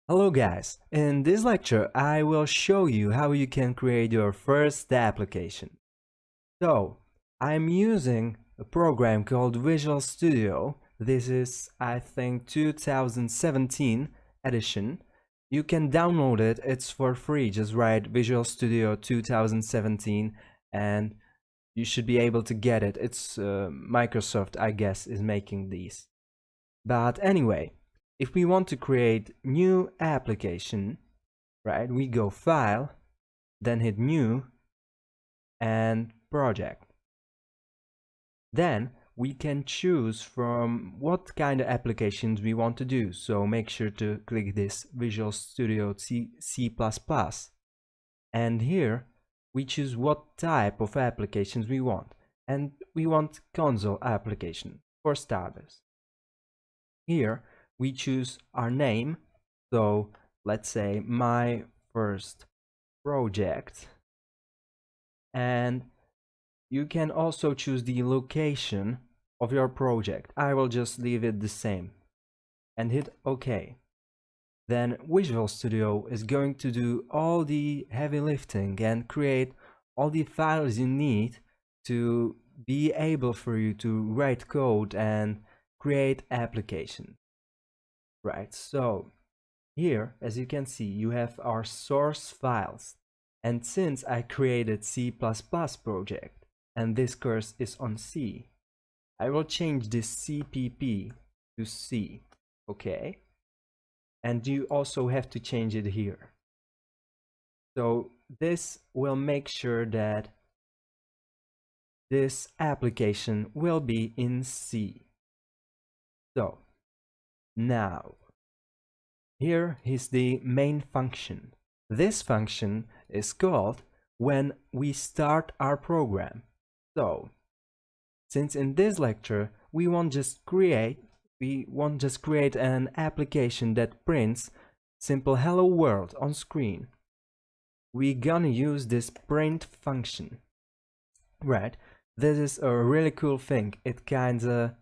Hello guys, in this lecture I will show you how you can create your first application. So, I'm using a program called Visual Studio. This is, I think, 2017 edition. You can download it, it's for free. Just write Visual Studio 2017 and you should be able to get it. It's Microsoft, I guess, is making these. But anyway, if we want to create new application, right, we go File, then hit New and Project. Then we can choose from what kind of applications we want to do. So make sure to click this Visual Studio C++. And here we choose what type of applications we want. And we want console application for starters. Here we choose our name. So let's say my first project. And you can also choose the location of your project. I will just leave it the same and hit OK. Then Visual Studio is going to do all the heavy lifting and create all the files you need to be able for you to write code and create application. Right, so here, as you can see, you have our source files. And since I created C++ project and this course is on C, I will change this CPP to C, okay? And you also have to change it here. So this will make sure that this application will be in C. So now, here is the main function. This function is called when we start our program. So, since in this lecture we won't just create an application that prints simple hello world on screen. We're gonna use this print function. Right? This is a really cool thing. It kinda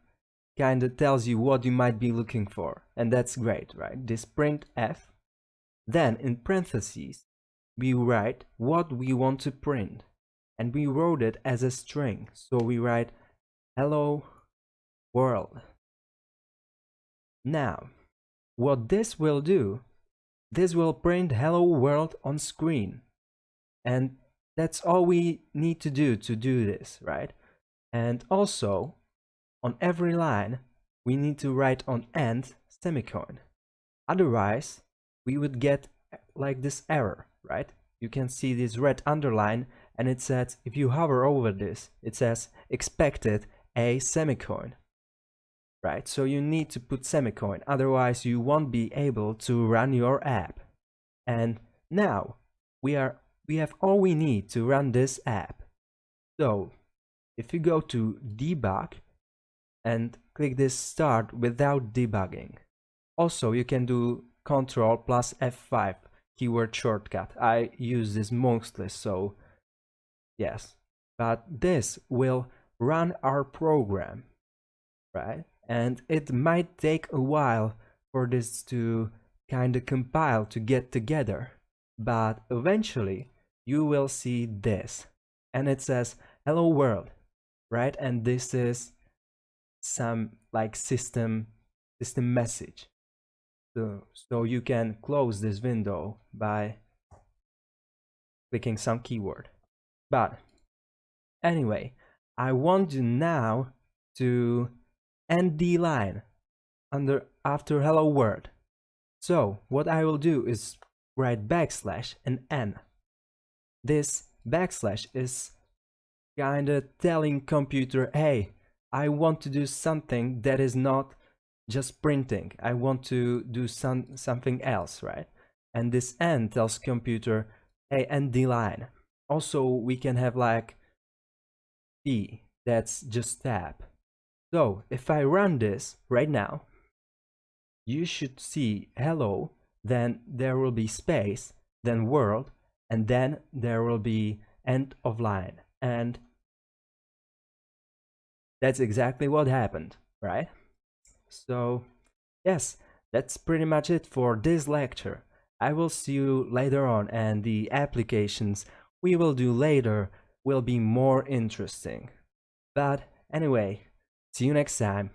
tells you what you might be looking for, and that's great, right? This printf. Then in parentheses we write what we want to print, and we wrote it as a string, so we write hello world. Now what this will do, this will print hello world on screen, and that's all we need to do this, right? And also on every line we need to write on end semicolon, otherwise we would get like this error, right? You can see this red underline and it says, if you hover over this, it says expected a semicolon, right? So you need to put semicolon, otherwise you won't be able to run your app. And now we have all we need to run this app. So if you go to debug and click this start without debugging, also you can do Ctrl plus F5 keyword shortcut. I use this mostly, so yes. But this will run our program, right? And it might take a while for this to kind of compile to get together, but eventually you will see this, and it says hello world, right? And this is some like system message. So you can close this window by clicking some keyword. But anyway, I want you now to end the line after hello world. So what I will do is write backslash and n. This backslash is kinda telling computer, hey, I want to do something that is not just printing. I want to do something else, right? And this n tells computer, hey, end the line. Also, we can have like t, that's just tab. So if I run this right now, you should see hello, then there will be space, then world, and then there will be end of line. And that's exactly what happened, right? So yes, That's pretty much it for this lecture. I will see you later on, and the applications we will do later will be more interesting. But anyway, see you next time.